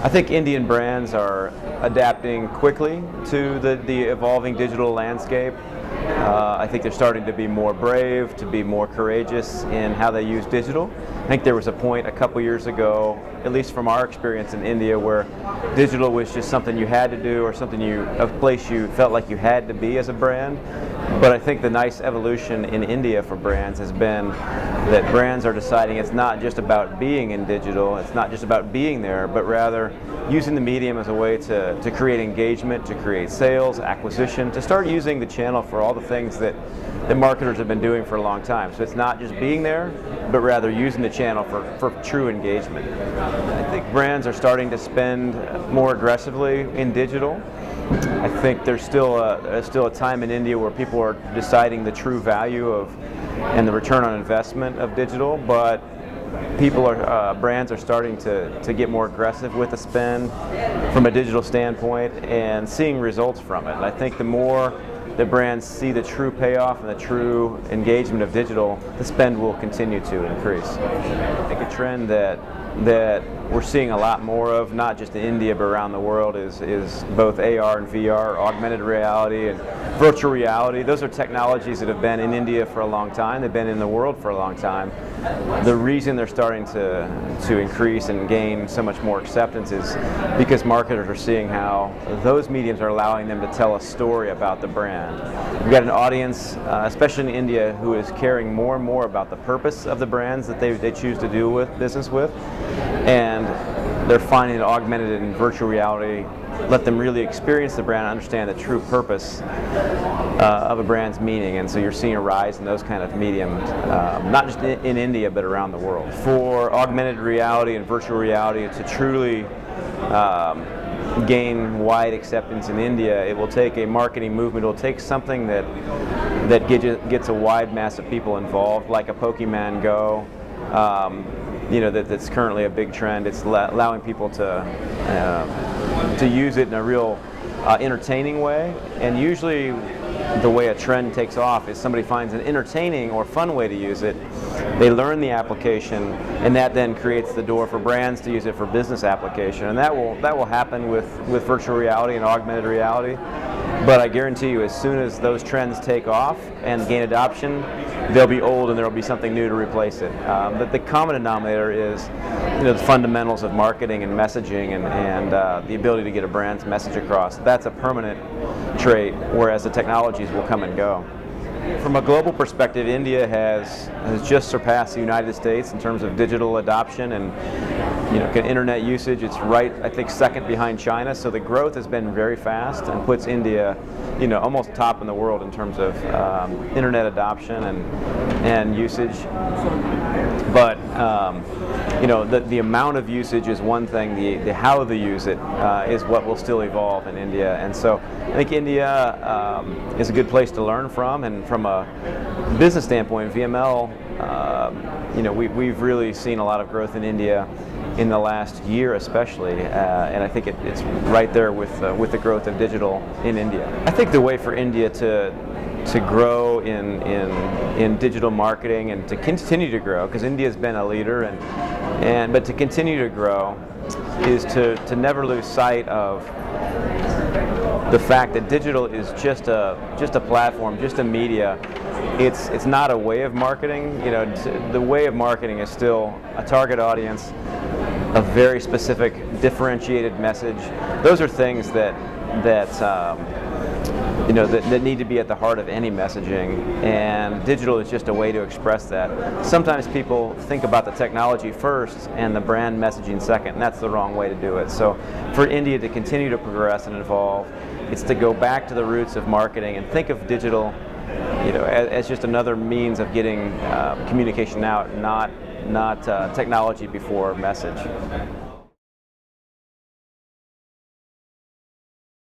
I think Indian brands are adapting quickly to the evolving digital landscape. I think they're starting to be more brave, to be more courageous in how they use digital. I think there was a point a couple years ago, at least from our experience in India, where digital was just something you had to do, or a place you felt like you had to be as a brand. But I think the nice evolution in India for brands has been that brands are deciding it's not just about being in digital, it's not just about being there, but rather using the medium as a way to create engagement, to create sales, acquisition, to start using the channel for all the things that marketers have been doing for a long time. So it's not just being there, but rather using the channel for true engagement. I think brands are starting to spend more aggressively in digital. I think there's still a time in India where people are deciding the true value and the return on investment of digital, but brands are starting to get more aggressive with the spend from a digital standpoint and seeing results from it. And I think the more the brands see the true payoff and the true engagement of digital, the spend will continue to increase. I think a trend that we're seeing a lot more of, not just in India but around the world, is both AR and VR, augmented reality and virtual reality. Those are technologies that have been in India for a long time. They've been in the world for a long time. The reason they're starting to increase and gain so much more acceptance is because marketers are seeing how those mediums are allowing them to tell a story about the brand. We've got an audience, especially in India, who is caring more and more about the purpose of the brands that they choose to do business with, and they're finding that augmented and virtual reality let them really experience the brand and understand the true purpose of a brand's meaning. And so you're seeing a rise in those kind of mediums, not just in India but around the world. For augmented reality and virtual reality to truly gain wide acceptance in India, it will take a marketing movement. It will take something that gets a wide mass of people involved, like a Pokemon Go. That's currently a big trend. It's allowing people to use it in a real entertaining way. And usually the way a trend takes off is somebody finds an entertaining or fun way to use it. They learn the application, and that then creates the door for brands to use it for business application. And that will happen with virtual reality and augmented reality. But I guarantee you, as soon as those trends take off and gain adoption, they'll be old and there will be something new to replace it. But the common denominator is the fundamentals of marketing and messaging and the ability to get a brand's message across. That's a permanent trait, whereas the technologies will come and go. From a global perspective, India has just surpassed the United States in terms of digital adoption and internet usage. It's right, I think, second behind China. So the growth has been very fast and puts India, almost top in the world in terms of internet adoption and usage. But the amount of usage is one thing. The how they use it is what will still evolve in India. And so I think India is a good place to learn from. And from a business standpoint, VML, we've really seen a lot of growth in India in the last year, especially, and I think it's right there with the growth of digital in India. I think the way for India to grow in digital marketing and to continue to grow, because India's been a leader, but to continue to grow is to never lose sight of the fact that digital is just a platform, just a media. It's not a way of marketing. The way of marketing is still a target audience, a very specific, differentiated message. Those are things that need to be at the heart of any messaging, and digital is just a way to express that. Sometimes people think about the technology first and the brand messaging second, and that's the wrong way to do it. So for India to continue to progress and evolve, it's to go back to the roots of marketing and think of digital as just another means of getting communication out, not technology before message.